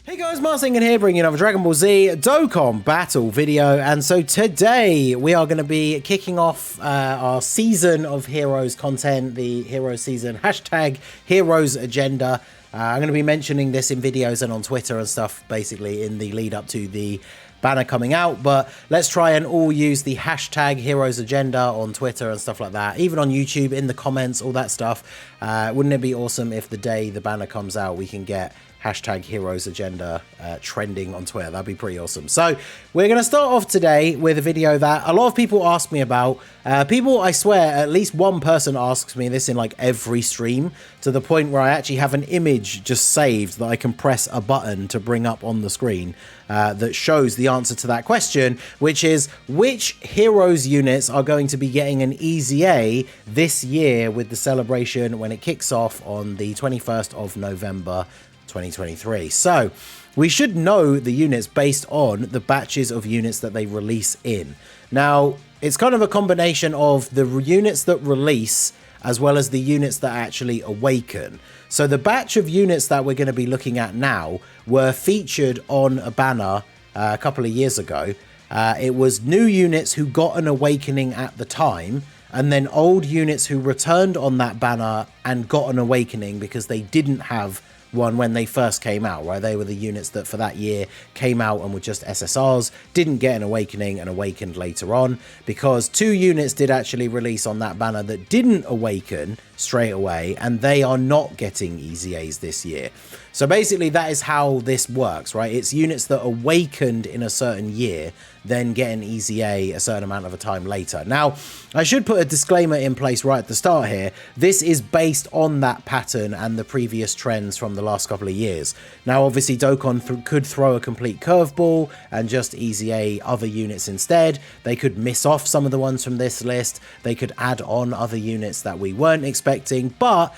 Hey guys, Marcan here, bringing another Dragon Ball Z Dokkan battle video, and so today we are going to be kicking off our season of Heroes content, the Heroes season, hashtag Heroes Agenda. I'm going to be mentioning this in videos and on Twitter and stuff, basically in the lead up to the banner coming out, but let's try and all use the hashtag Heroes Agenda on Twitter and stuff like that, even on YouTube, in the comments, all that stuff. Wouldn't it be awesome if the day the banner comes out we can get hashtag Heroes Agenda trending on Twitter? That'd be pretty awesome. So we're going to start off today with a video that a lot of people ask me about. People, I swear, at least one person asks me this in like every stream, to the point where I actually have an image just saved that I can press a button to bring up on the screen that shows the answer to that question, which is which Heroes units are going to be getting an EZA this year with the celebration when it kicks off on the 21st of November 2023. So we should know the units based on the batches of units that they release in. Now, it's kind of a combination of the units that release as well as the units that actually awaken. So the batch of units that we're going to be looking at now were featured on a banner a couple of years ago. It was new units who got an awakening at the time, and then old units who returned on that banner and got an awakening because they didn't have one when they first came out, right? They were the units that for that year came out and were just SSRs, didn't get an awakening and awakened later on, because two units did actually release on that banner that didn't awaken straight away, and they are not getting EZAs this year. So basically that is how this works, right? It's units that awakened in a certain year then get an EZA a certain amount of a time later. Now, I should put a disclaimer in place right at the start here. This is based on that pattern and the previous trends from the last couple of years. Now, obviously, Dokkan could throw a complete curveball and just EZA other units instead. They could miss off some of the ones from this list. They could add on other units that we weren't expecting. But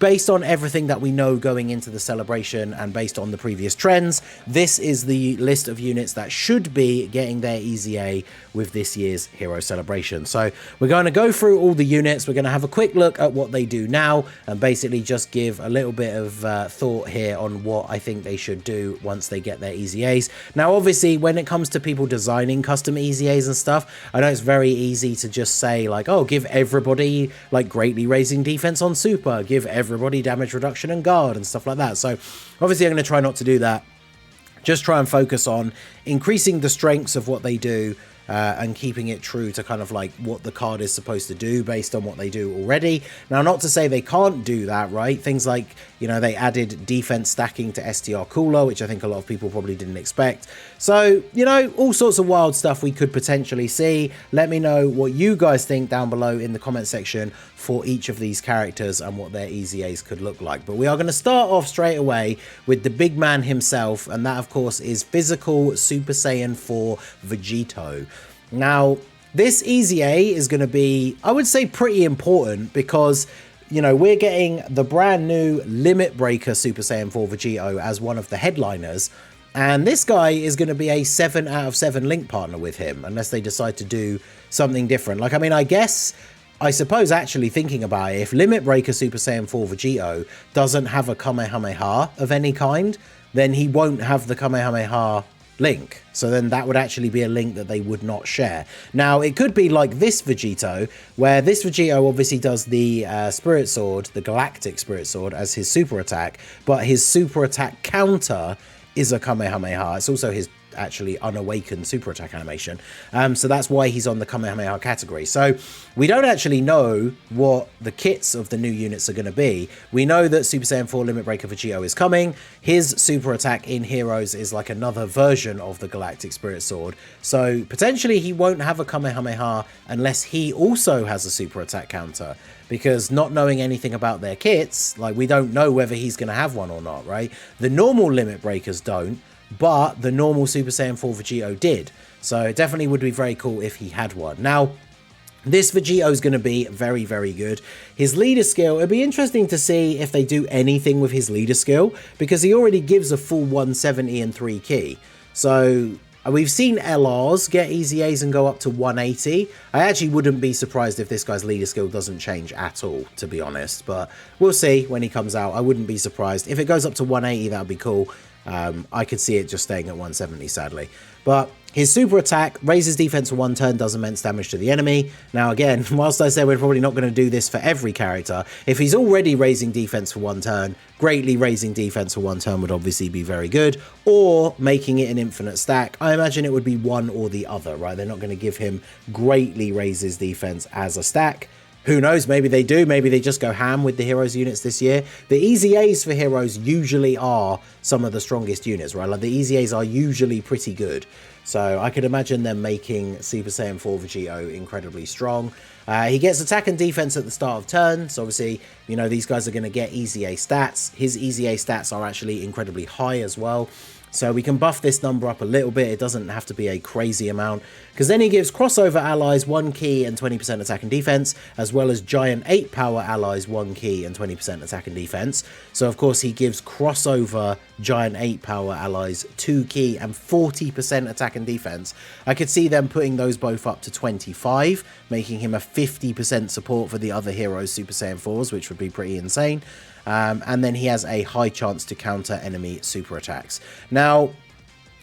based on everything that we know going into the celebration and based on the previous trends, this is the list of units that should be getting their EZA with this year's Hero Celebration. So we're going to go through all the units. We're going to have a quick look at what they do now and basically just give a little bit of thought here on what I think they should do once they get their EZAs. Now, obviously, when it comes to people designing custom EZAs and stuff, I know it's very easy to just say like, oh, give everybody like greatly raising defense on super, give everybody damage reduction and guard and stuff like that. So obviously I'm going to try not to do that. Just try and focus on increasing the strengths of what they do and keeping it true to kind of like what the card is supposed to do based on what they do already. Now, not to say they can't do that, right? Things like, you know, they added defense stacking to STR Cooler, which I think a lot of people probably didn't expect. So, you know, all sorts of wild stuff we could potentially see. Let me know what you guys think down below in the comment section for each of these characters and what their EZAs could look like. But we are going to start off straight away with the big man himself, and that, of course, is Physical Super Saiyan 4 Vegito. Now, this EZA is going to be, I would say, pretty important because, you know, we're getting the brand new Limit Breaker Super Saiyan 4 Vegito as one of the headliners. And this guy is going to be a 7 out of 7 link partner with him, unless they decide to do something different. Like, I mean, I suppose actually thinking about it, if Limit Breaker Super Saiyan 4 Vegito doesn't have a Kamehameha of any kind, then he won't have the Kamehameha link. So then that would actually be a link that they would not share. Now, it could be like this Vegito, where this Vegito obviously does the Spirit Sword, the Galactic Spirit Sword, as his super attack, but his super attack counter is a Kamehameha. It's also his actually unawakened super attack animation, so that's why he's on the Kamehameha category. So we don't actually know what the kits of the new units are going to be. We know that Super Saiyan 4 Limit Breaker Vegito is coming. His super attack in Heroes is like another version of the Galactic Spirit Sword, so potentially he won't have a Kamehameha unless he also has a super attack counter, because not knowing anything about their kits, like, we don't know whether he's going to have one or not, right? The normal Limit Breakers don't, but the normal Super Saiyan 4 Vegito did. So it definitely would be very cool if he had one. Now, this Vegito is going to be very, very good. His leader skill, it'd be interesting to see if they do anything with his leader skill, because he already gives a full 170 and 3 key. So we've seen LRs get EZAs and go up to 180. I actually wouldn't be surprised if this guy's leader skill doesn't change at all, to be honest. But we'll see when he comes out. I wouldn't be surprised. If it goes up to 180, that would be cool. I could see it just staying at 170, sadly. But his super attack raises defense for 1 turn, does immense damage to the enemy. Now again, whilst I say we're probably not going to do this for every character, if he's already raising defense for 1 turn, greatly raising defense for 1 turn would obviously be very good, or making it an infinite stack. I imagine it would be one or the other, right? They're not going to give him greatly raises defense as a stack. Who knows, maybe they do, maybe they just go ham with the Heroes units this year. The EZAs for Heroes usually are some of the strongest units, right? Like the EZAs are usually pretty good. So I could imagine them making Super Saiyan 4 Vegito incredibly strong. He gets attack and defense at the start of turn, so obviously, you know, these guys are going to get EZA stats. His EZA stats are actually incredibly high as well. So we can buff this number up a little bit. It doesn't have to be a crazy amount, because then he gives crossover allies 1 key and 20% attack and defense, as well as giant 8 power allies 1 key and 20% attack and defense. So of course he gives crossover giant 8 power allies 2 key and 40% attack and defense. I could see them putting those both up to 25, making him a 50% support for the other heroes Super Saiyan 4s, which would be pretty insane. And then he has a high chance to counter enemy super attacks. Now,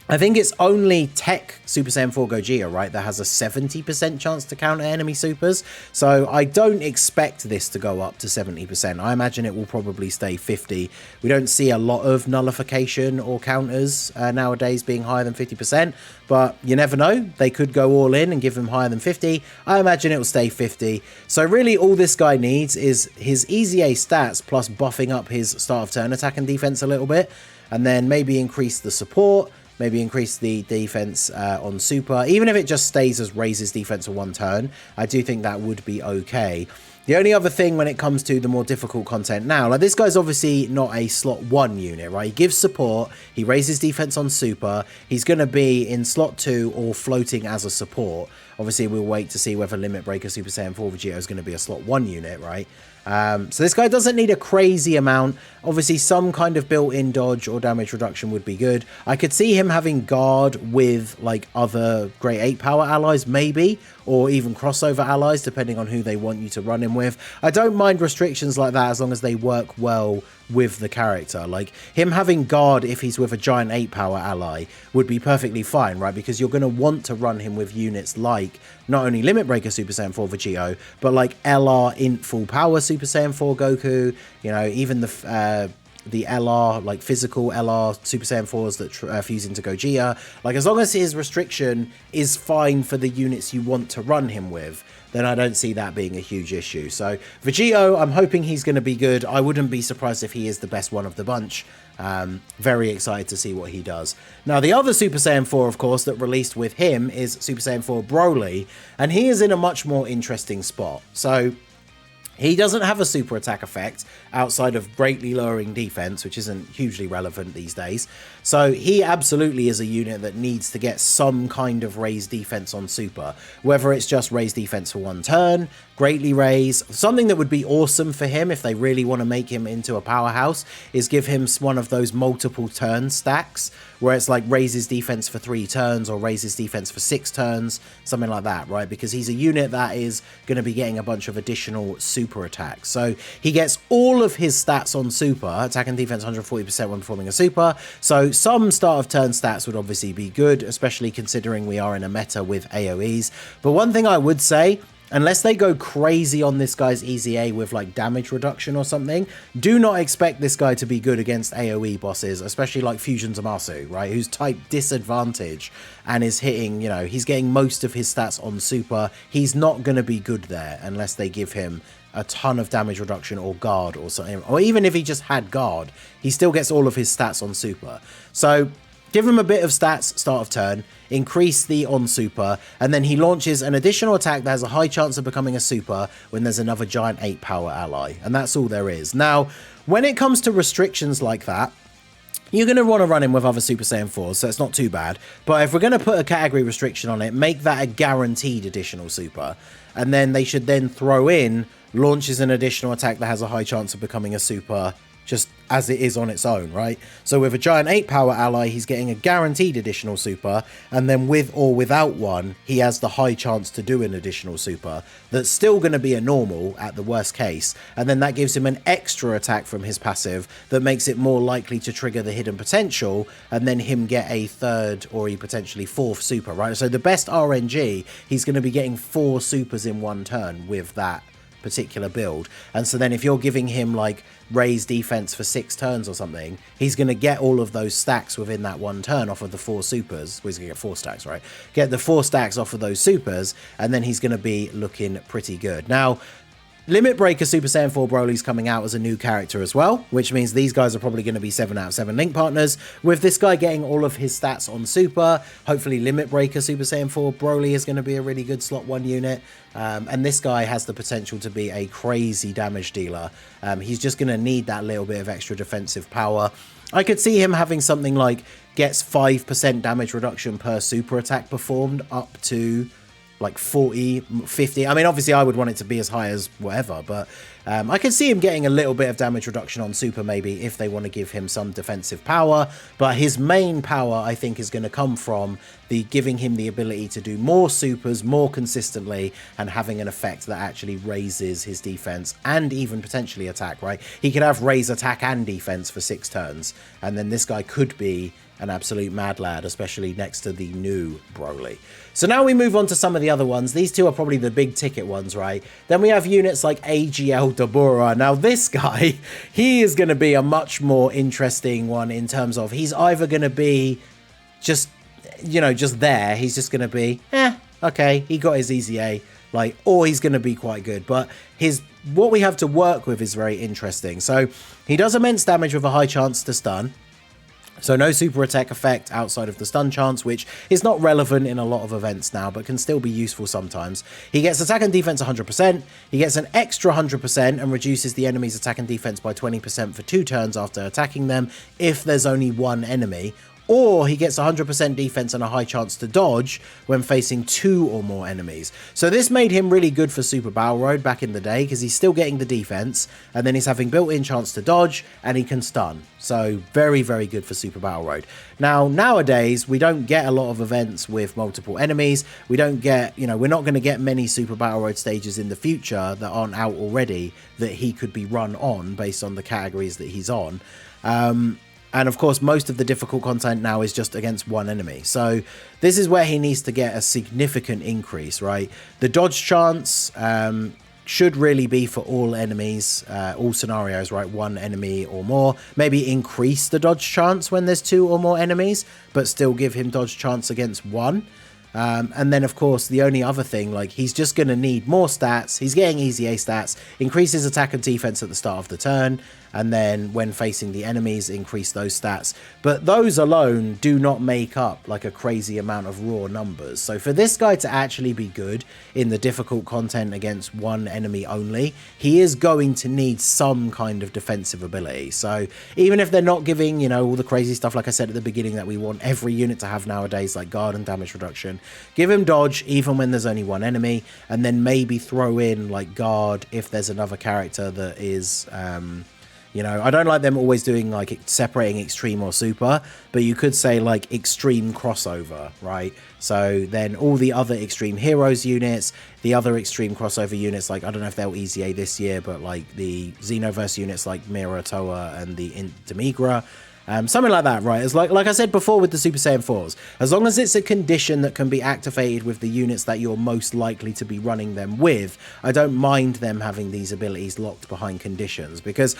I think it's only Tech Super Saiyan 4 Gogeta, right, that has a 70% chance to counter enemy supers. So I don't expect this to go up to 70%. I imagine it will probably stay 50. We don't see a lot of nullification or counters nowadays being higher than 50%. But you never know. They could go all in and give him higher than 50. I imagine it will stay 50. So really all this guy needs is his EZA stats plus buffing up his start of turn attack and defense a little bit. And then maybe increase the support. Maybe increase the defense on super. Even if it just stays as raises defense for 1 turn, I do think that would be okay. The only other thing when it comes to the more difficult content now, like this guy's obviously not a slot 1 unit, right? He gives support, he raises defense on super, he's going to be in slot 2 or floating as a support. Obviously, we'll wait to see whether Limit Breaker Super Saiyan 4 Vegito is going to be a slot 1 unit, right? So this guy doesn't need a crazy amount. Obviously, some kind of built-in dodge or damage reduction would be good. I could see him having guard with like other Great 8 power allies, maybe, or even crossover allies, depending on who they want you to run him with. I don't mind restrictions like that as long as they work well with the character. Like him having guard if he's with a giant 8 power ally would be perfectly fine, right? Because you're going to want to run him with units like not only Limit Breaker Super Saiyan 4 Vegito, but like LR Int Full Power Super Saiyan 4 Goku, you know, even the LR, like physical LR Super Saiyan 4s that fuse into Gogeta. Like as long as his restriction is fine for the units you want to run him with, then I don't see that being a huge issue. So Vegito, I'm hoping he's going to be good. I wouldn't be surprised if he is the best one of the bunch. Very excited to see what he does. Now, the other Super Saiyan 4, of course, that released with him is Super Saiyan 4 Broly, and he is in a much more interesting spot. So he doesn't have a super attack effect outside of greatly lowering defense, which isn't hugely relevant these days. So he absolutely is a unit that needs to get some kind of raised defense on super, whether it's just raised defense for 1 turn, greatly raise. Something that would be awesome for him if they really want to make him into a powerhouse is give him one of those multiple turn stacks where it's like raises defense for 3 turns or raises defense for 6 turns, something like that, right? Because he's a unit that is going to be getting a bunch of additional super attacks. So he gets all of his stats on super, attack and defense 140% when performing a super. So some start of turn stats would obviously be good, especially considering we are in a meta with AoEs. But one thing I would say, unless they go crazy on this guy's EZA with like damage reduction or something, do not expect this guy to be good against AoE bosses, especially like Fusion Zamasu, right? Who's type disadvantage and is hitting, you know, he's getting most of his stats on super. He's not going to be good there unless they give him a ton of damage reduction or guard or something. Or even if he just had guard, he still gets all of his stats on super. So give him a bit of stats start of turn, increase the on super, and then he launches an additional attack that has a high chance of becoming a super when there's another giant 8 power ally. And that's all there is. Now, when it comes to restrictions like that, you're going to want to run him with other Super Saiyan 4s, so it's not too bad. But if we're going to put a category restriction on it, make that a guaranteed additional super. And then they should then throw in launches an additional attack that has a high chance of becoming a super just as it is on its own, right? So with a giant 8 power ally, he's getting a guaranteed additional super, and then with or without one, he has the high chance to do an additional super that's still going to be a normal at the worst case, and then that gives him an extra attack from his passive that makes it more likely to trigger the hidden potential, and then him get a third or a potentially fourth super, right? So the best RNG, he's going to be getting 4 supers in one turn with that particular build. And so then if you're giving him like raise defense for 6 turns or something, he's going to get all of those stacks within that one turn off of the 4 supers. Well, he's going to get 4 stacks, right? Get the 4 stacks off of those supers, and then he's going to be looking pretty good. Now, Limit Breaker Super Saiyan 4 Broly's coming out as a new character as well, which means these guys are probably going to be 7 out of 7 link partners. With this guy getting all of his stats on Super, hopefully Limit Breaker Super Saiyan 4 Broly is going to be a really good slot 1 unit. And this guy has the potential to be a crazy damage dealer. He's just going to need that little bit of extra defensive power. I could see him having something like gets 5% damage reduction per super attack performed up to like 40, 50. I mean, obviously I would want it to be as high as whatever, but I can see him getting a little bit of damage reduction on super maybe if they want to give him some defensive power. But his main power, I think, is going to come from the giving him the ability to do more supers more consistently and having an effect that actually raises his defense and even potentially attack, right? He could have raise attack and defense for 6 turns, and then this guy could be an absolute mad lad, especially next to the new Broly. So now we move on to some of the other ones. These two are probably the big ticket ones, right? Then we have units like AGL DBOR. Now this guy, he is going to be a much more interesting one in terms of he's either going to be just, you know, just there. He's just going to be, okay, he got his EZA, like, or he's going to be quite good. But what we have to work with is very interesting. So he does immense damage with a high chance to stun. So no super attack effect outside of the stun chance, which is not relevant in a lot of events now, but can still be useful sometimes. He gets attack and defense 100%. He gets an extra 100% and reduces the enemy's attack and defense by 20% for 2 turns after attacking them if there's only one enemy. Or he gets 100% defense and a high chance to dodge when facing 2 or more enemies. So this made him really good for Super Battle Road back in the day because he's still getting the defense and then he's having built-in chance to dodge and he can stun. So very, very good for Super Battle Road. Now, nowadays, we don't get a lot of events with multiple enemies. We don't get, you know, we're not going to get many Super Battle Road stages in the future that aren't out already that he could be run on based on the categories that he's on. And of course, most of the difficult content now is just against one enemy. So this is where he needs to get a significant increase, right? The dodge chance should really be for all enemies, all scenarios, right? 1 enemy or more. Maybe increase the dodge chance when there's 2 or more enemies, but still give him dodge chance against 1. And then, of course, the only other thing, like, he's just going to need more stats. He's getting EZA stats, increases attack and defense at the start of the turn, and then when facing the enemies, increase those stats. But those alone do not make up, like, a crazy amount of raw numbers. So for this guy to actually be good in the difficult content against one enemy only, he is going to need some kind of defensive ability. So even if they're not giving, you know, all the crazy stuff, like I said at the beginning, that we want every unit to have nowadays, like guard and damage reduction, give him dodge even when there's only one enemy, and then maybe throw in like guard if there's another character that is you know, I don't like them always doing like separating extreme or super, but you could say like extreme crossover, right? So then all the other extreme heroes units, the other extreme crossover units, like I don't know if they'll EZA this year, but like the Xenoverse units like Mirra, Toa, and the INT Demon Goddess, something like that, right? It's like I said before with the Super Saiyan 4s, as long as it's a condition that can be activated with the units that you're most likely to be running them with, I don't mind them having these abilities locked behind conditions, because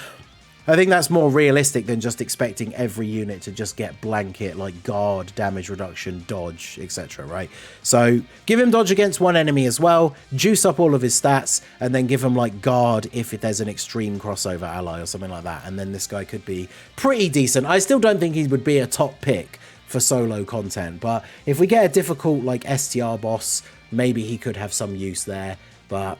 I think that's more realistic than just expecting every unit to just get blanket like guard, damage reduction, dodge, etc, right? So give him dodge against one enemy as well, juice up all of his stats, and then give him like guard if there's an extreme crossover ally or something like that, and then this guy could be pretty decent. I still don't think he would be a top pick for solo content, but if we get a difficult like STR boss, maybe he could have some use there. But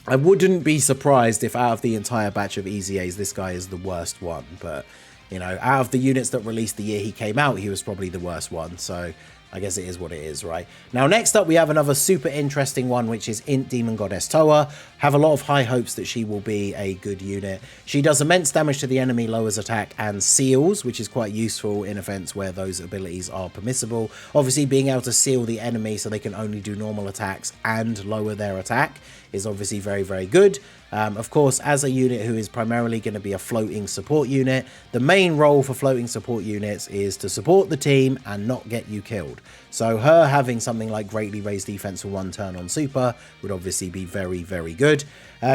I wouldn't be surprised if out of the entire batch of EZAs, this guy is the worst one. But, you know, out of the units that released the year he came out, he was probably the worst one. So I guess it is what it is, right? Now, next up, we have another super interesting one, which is INT Demon Goddess Toa. Have a lot of high hopes that she will be a good unit. She does immense damage to the enemy, lowers attack, and seals, which is quite useful in events where those abilities are permissible. Obviously, being able to seal the enemy so they can only do normal attacks and lower their attack is obviously very, very good. Of course, as a unit who is primarily going to be a floating support unit, the main role for floating support units is to support the team and not get you killed. So her having something like greatly raised defense for 1 turn on super would obviously be very, very good.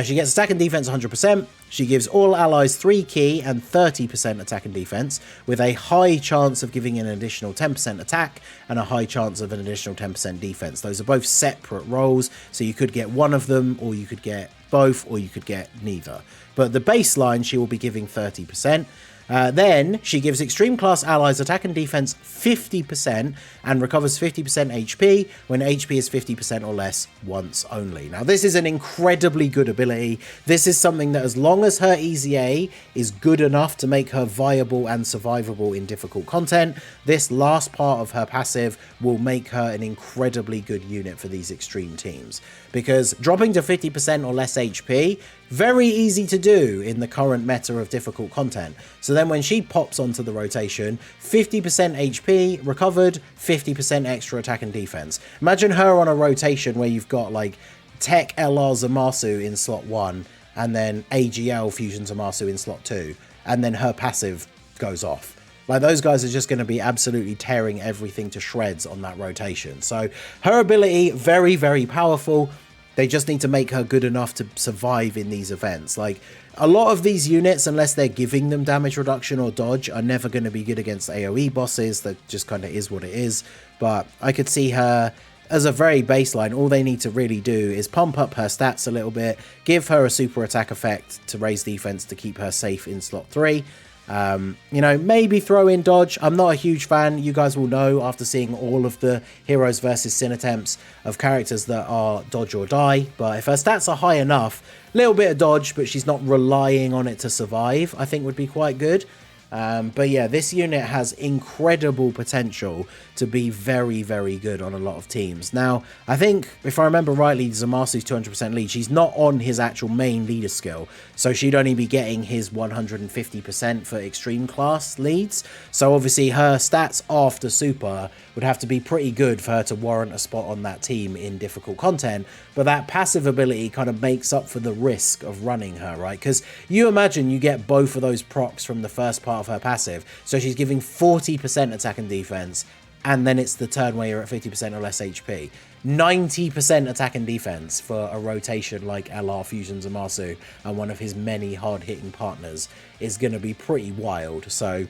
She gets attack and defense 100%. She gives all allies 3 key and 30% attack and defense, with a high chance of giving an additional 10% attack and a high chance of an additional 10% defense. Those are both separate roles, so you could get one of them, or you could get both, or you could get neither. But the baseline, she will be giving 30%. Then she gives extreme class allies attack and defense 50% and recovers 50% HP when HP is 50% or less once only. Now, this is an incredibly good ability. This is something that, as long as her EZA is good enough to make her viable and survivable in difficult content, this last part of her passive will make her an incredibly good unit for these extreme teams. Because dropping to 50% or less HP, very easy to do in the current meta of difficult content. So then when she pops onto the rotation, 50% HP recovered, 50% extra attack and defense. Imagine her on a rotation where you've got like Tech LR Zamasu in slot 1 and then AGL Fusion Zamasu in slot 2, and then her passive goes off. Like, those guys are just going to be absolutely tearing everything to shreds on that rotation. So her ability, very, very powerful. They just need to make her good enough to survive in these events. Like, a lot of these units, unless they're giving them damage reduction or dodge, are never going to be good against AoE bosses. That just kind of is what it is. But I could see her as a very baseline. All they need to really do is pump up her stats a little bit, give her a super attack effect to raise defense to keep her safe in slot 3. You know, maybe throw in dodge. I'm not a huge fan. You guys will know after seeing all of the Heroes versus Sin attempts of characters that are dodge or die. But if her stats are high enough, a little bit of dodge, but she's not relying on it to survive, I think would be quite good. But yeah, this unit has incredible potential to be very, very good on a lot of teams. Now, I think, if I remember rightly, Zamasu's 200% lead. She's not on his actual main leader skill, so she'd only be getting his 150% for extreme class leads. So obviously her stats after super would have to be pretty good for her to warrant a spot on that team in difficult content. But that passive ability kind of makes up for the risk of running her, right? Because you imagine you get both of those procs from the first part of her passive. So she's giving 40% attack and defense, and then it's the turn where you're at 50% or less HP. 90% attack and defense for a rotation like LR Fusion Zamasu and one of his many hard-hitting partners is going to be pretty wild. So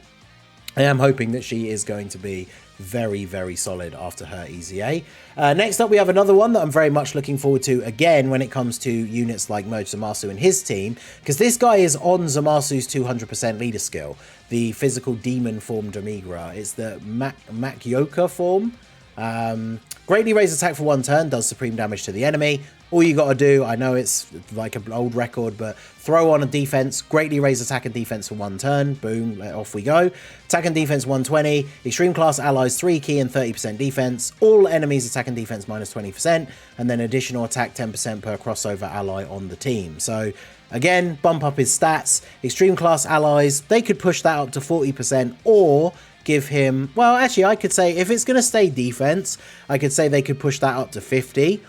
I am hoping that she is going to be very, very solid after her EZA. Next up, we have another one that I'm very much looking forward to, again, when it comes to units like Merge Zamasu and his team, because this guy is on Zamasu's 200% leader skill, the physical demon form Demigra. It's the Makyoka form. Greatly raised attack for 1 turn, does supreme damage to the enemy. All you got to do, I know it's like an old record, but throw on a defense, greatly raise attack and defense for 1 turn, boom, off we go. Attack and defense 120, extreme class allies 3 key and 30% defense, all enemies attack and defense minus 20%, and then additional attack 10% per crossover ally on the team. So again, bump up his stats. Extreme class allies, they could push that up to 40%, or give him, well, actually, I could say if it's going to stay defense, I could say they could push that up to 50,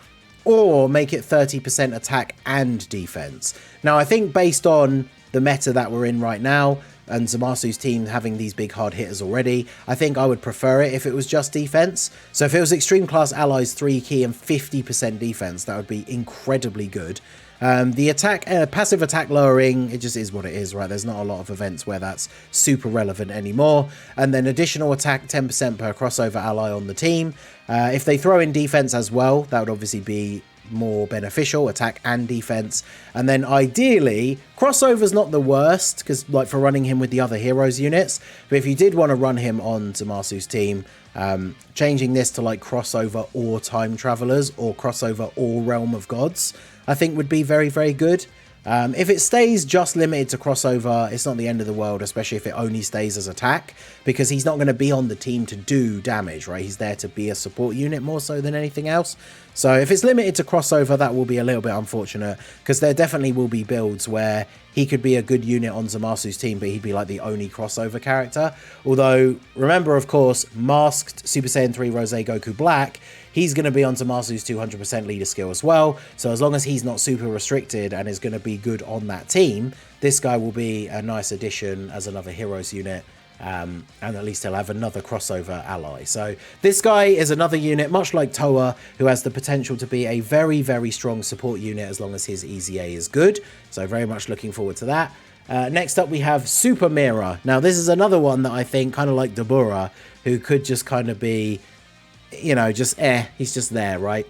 or make it 30% attack and defense. Now, I think based on the meta that we're in right now, and Zamasu's team having these big hard hitters already, I think I would prefer it if it was just defense. So if it was extreme class allies 3 key and 50% defense, that would be incredibly good. The attack, passive attack lowering, it just is what it is, right? There's not a lot of events where that's super relevant anymore. And then additional attack 10% per crossover ally on the team. If they throw in defense as well, that would obviously be more beneficial, attack and defense. And then ideally, crossover's not the worst, because like for running him with the other heroes units, but if you did want to run him on Zamasu's team, changing this to like crossover or time travelers or crossover or realm of gods, I think would be very, very good. If it stays just limited to crossover, it's not the end of the world, especially if it only stays as attack, because he's not going to be on the team to do damage, right? He's there to be a support unit more so than anything else. So if it's limited to crossover, that will be a little bit unfortunate, because there definitely will be builds where he could be a good unit on Zamasu's team, but he'd be like the only crossover character. Although, remember, of course, Masked Super Saiyan 3 Rose Goku Black, he's going to be on Zamasu's 200% leader skill as well. So as long as he's not super restricted and is going to be good on that team, this guy will be a nice addition as another Heroes unit. And at least he'll have another crossover ally. So this guy is another unit, much like Toa, who has the potential to be a very, very strong support unit as long as his EZA is good. So very much looking forward to that. Next up, we have Super Mirra. Now, this is another one that I think, kind of like DBOR, who could just kind of be, you know, just he's just there, right?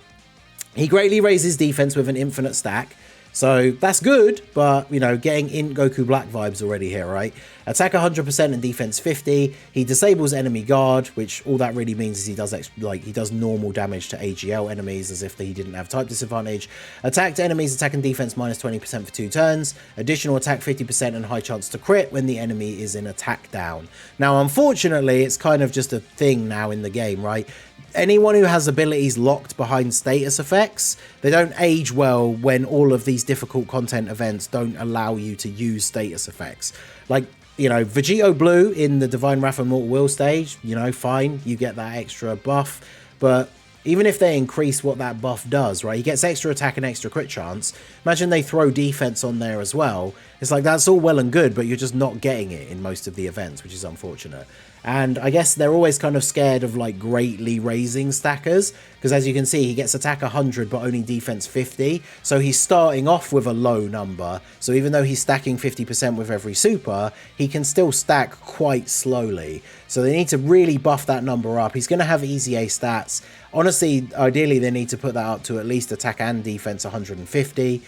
He greatly raises defense with an infinite stack. So that's good, but, you know, getting INT Goku Black vibes already here, right? Attack 100% and defense 50. He disables enemy guard, which all that really means is he does normal damage to AGL enemies as if he didn't have type disadvantage. Attack to enemies, attack and defense minus 20% for 2 turns. Additional attack 50% and high chance to crit when the enemy is in attack down. Now, unfortunately, it's kind of just a thing now in the game, right? Anyone who has abilities locked behind status effects, they don't age well when all of these difficult content events don't allow you to use status effects. Like, you know, Vegito Blue in the Divine Wrath of Mortal Will stage, you know, fine, you get that extra buff. But even if they increase what that buff does, right, he gets extra attack and extra crit chance. Imagine they throw defense on there as well. It's like, that's all well and good, but you're just not getting it in most of the events, which is unfortunate. And I guess they're always kind of scared of like greatly raising stackers, because as you can see, he gets attack 100 but only defense 50. So he's starting off with a low number. So even though he's stacking 50% with every super, he can still stack quite slowly. So they need to really buff that number up. He's going to have EZA stats. Honestly, ideally, they need to put that up to at least attack and defense 150.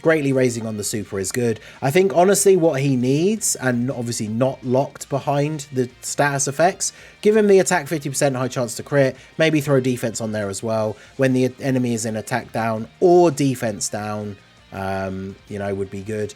Greatly raising on the super is good. I think honestly what he needs, and obviously not locked behind the status effects, give him the attack 50% high chance to crit, maybe throw defense on there as well when the enemy is in attack down or defense down, you know, would be good,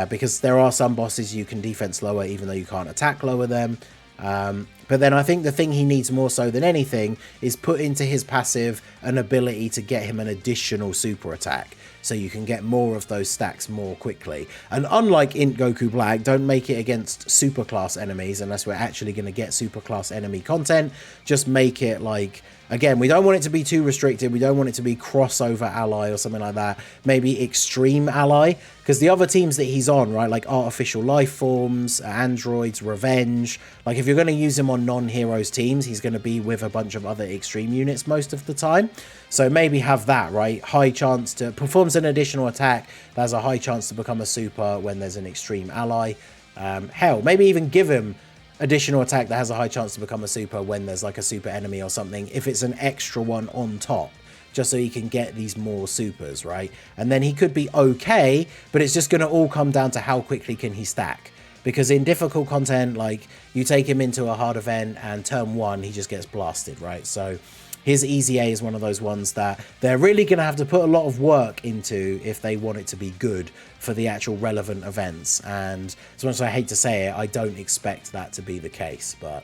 because there are some bosses you can defense lower even though you can't attack lower them. But then I think the thing he needs more so than anything is put into his passive an ability to get him an additional super attack, so you can get more of those stacks more quickly. And unlike INT Goku Black, don't make it against super class enemies unless we're actually going to get super class enemy content. Just make it like, again, we don't want it to be too restricted. We don't want it to be crossover ally or something like that. Maybe extreme ally, because the other teams that he's on, right, like artificial life forms, androids, revenge, like if you're going to use him on non-heroes teams, he's going to be with a bunch of other extreme units most of the time. So maybe have that, right? High chance to performs an additional attack that has a high chance to become a super when there's an extreme ally. Hell, maybe even give him additional attack that has a high chance to become a super when there's like a super enemy or something, if it's an extra one on top, just so he can get these more supers, right? And then he could be okay, but it's just going to all come down to how quickly can he stack. Because in difficult content, like, you take him into a hard event and turn 1, he just gets blasted, right? So his EZA is one of those ones that they're really going to have to put a lot of work into if they want it to be good for the actual relevant events. And as much as I hate to say it, I don't expect that to be the case. But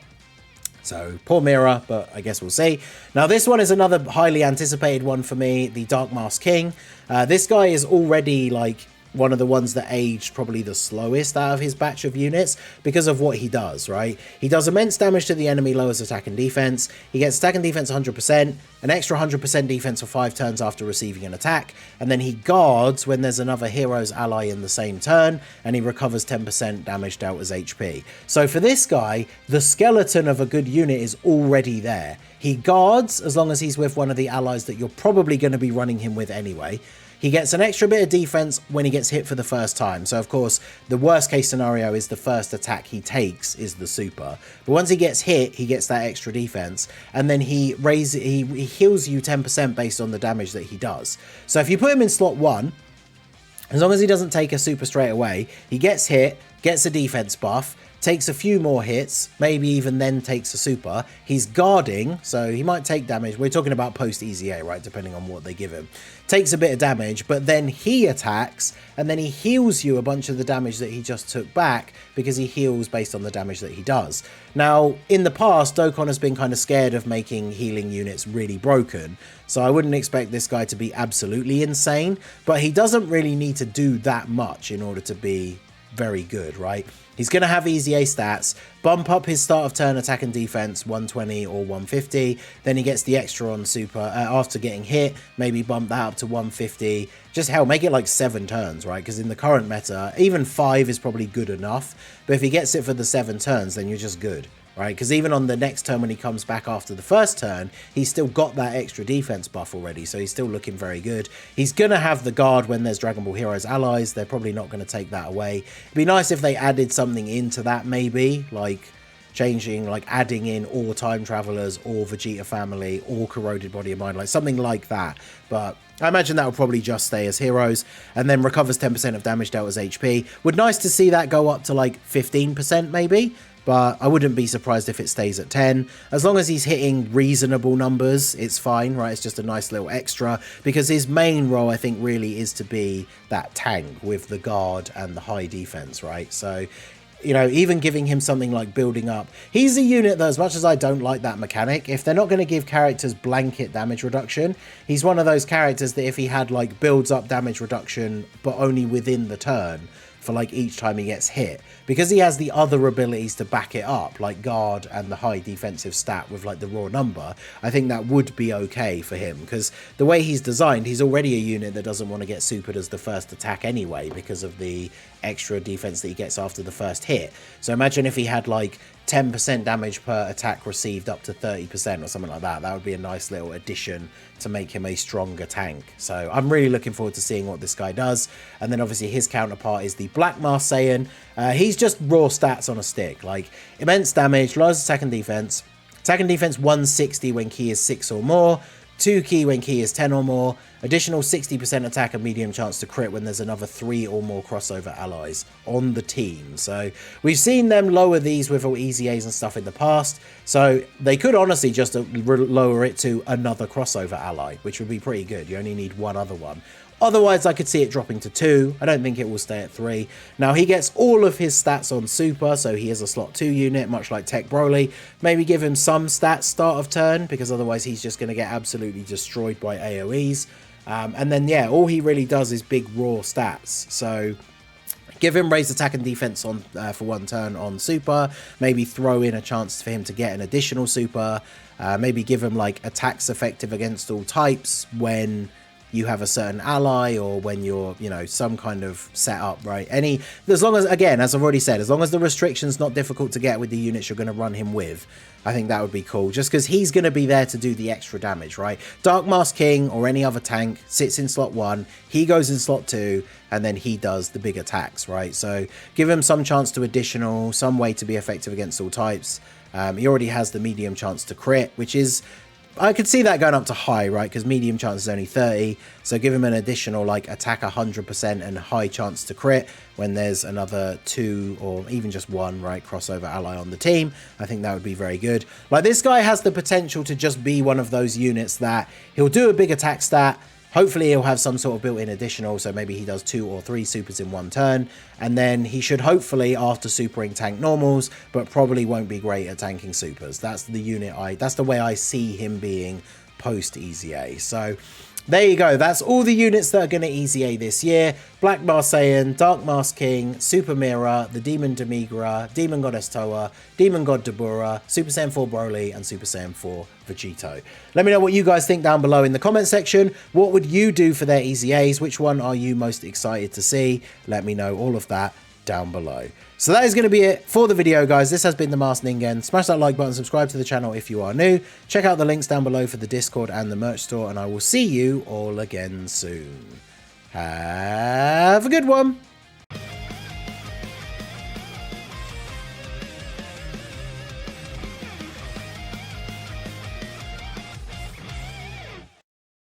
so poor Mirra, but I guess we'll see. Now this one is another highly anticipated one for me, the Dark Mask King. This guy is already like one of the ones that aged probably the slowest out of his batch of units because of what he does, right? He does immense damage to the enemy, lowers attack and defense. He gets attack and defense 100%, an extra 100% defense for 5 turns after receiving an attack, and then he guards when there's another hero's ally in the same turn, and he recovers 10% damage dealt as HP. So for this guy, the skeleton of a good unit is already there. He guards as long as he's with one of the allies that you're probably going to be running him with anyway. He gets an extra bit of defense when he gets hit for the first time. So, of course, the worst case scenario is the first attack he takes is the super. But once he gets hit, he gets that extra defense. And then he heals you 10% based on the damage that he does. So if you put him in slot 1, as long as he doesn't take a super straight away, he gets hit, gets a defense buff, takes a few more hits, maybe even then takes a super. He's guarding, so he might take damage. We're talking about post EZA, right, depending on what they give him. Takes a bit of damage, but then he attacks, and then he heals you a bunch of the damage that he just took back, because he heals based on the damage that he does. Now, in the past, Dokkan has been kind of scared of making healing units really broken, so I wouldn't expect this guy to be absolutely insane, but he doesn't really need to do that much in order to be very good, right? He's going to have EZA stats, bump up his start of turn attack and defense 120 or 150, then he gets the extra on super after getting hit, maybe bump that up to 150, just hell, make it like 7 turns, right? Because in the current meta, even 5 is probably good enough, but if he gets it for the 7 turns, then you're just good. Right, because even on the next turn when he comes back after the first turn, he's still got that extra defense buff already, so he's still looking very good. He's going to have the guard when there's Dragon Ball Heroes allies. They're probably not going to take that away. It'd be nice if they added something into that, maybe, like changing, like adding in all time travelers or Vegeta family or corroded body of mind, like something like that. But I imagine that will probably just stay as heroes, and then recovers 10% of damage dealt as HP. Would nice to see that go up to like 15% maybe, but I wouldn't be surprised if it stays at 10. As long as he's hitting reasonable numbers, it's fine, right? It's just a nice little extra, because his main role, I think, really is to be that tank with the guard and the high defense, right? So, you know, even giving him something like building up, he's a unit that, as much as I don't like that mechanic, if they're not going to give characters blanket damage reduction, he's one of those characters that if he had like builds up damage reduction, but only within the turn, for like each time he gets hit, because he has the other abilities to back it up, like guard and the high defensive stat with like the raw number, I think that would be okay for him, because the way he's designed, he's already a unit that doesn't want to get supered as the first attack anyway, because of the extra defense that he gets after the first hit. So imagine if he had like 10% damage per attack received up to 30% or something like that. That would be a nice little addition to make him a stronger tank. So I'm really looking forward to seeing what this guy does. And then obviously his counterpart is the Black Mask Saiyan. He's just raw stats on a stick, like immense damage, lowers attack and defense 160 when key is 6 or more, 2 key when key is 10 or more, additional 60% attack and medium chance to crit when there's another 3 or more crossover allies on the team. So we've seen them lower these with all EZAs and stuff in the past, so they could honestly just lower it to another crossover ally, which would be pretty good. You only need one other one. Otherwise, I could see it dropping to 2. I don't think it will stay at 3. Now, he gets all of his stats on Super, so he is a slot 2 unit, much like Tech Broly. Maybe give him some stats start of turn, because otherwise he's just going to get absolutely destroyed by AoEs. And then, yeah, all he really does is big raw stats. So give him raised attack and defense on for 1 turn on Super. Maybe throw in a chance for him to get an additional Super. Maybe give him, like, attacks effective against all types when you have a certain ally, or when you're, you know, some kind of setup, right? As long as, again, as I've already said, as long as the restriction's not difficult to get with the units you're going to run him with, I think that would be cool, just because he's going to be there to do the extra damage, right? Dark Mask King or any other tank sits in slot 1, he goes in slot 2, and then he does the big attacks, right? So give him some chance to additional, some way to be effective against all types. He already has the medium chance to crit, which is, I could see that going up to high, right? Because medium chance is only 30. So give him an additional, like, attack 100% and high chance to crit when there's another 2 or even just 1, right, crossover ally on the team. I think that would be very good. Like, this guy has the potential to just be one of those units that he'll do a big attack stat. Hopefully he'll have some sort of built-in additional, so maybe he does 2 or 3 supers in 1 turn, and then he should hopefully, after supering, tank normals, but probably won't be great at tanking supers. That's the unit that's the way I see him being post-EZA. So there you go. That's all the units that are going to EZA this year. Black Mask Saiyan, Dark Mask King, Super Mirra, the Demon Demon Goddess Toa, Demon God DBOR, Super Saiyan 4 Broly, and Super Saiyan 4 Vegito. Let me know what you guys think down below in the comment section. What would you do for their EZAs? Which one are you most excited to see? Let me know all of that down below. So that is going to be it for the video, guys. This has been the Masked Ningen. Smash that like button, subscribe to the channel if you are new. Check out the links down below for the Discord and the merch store, and I will see you all again soon. Have a good one.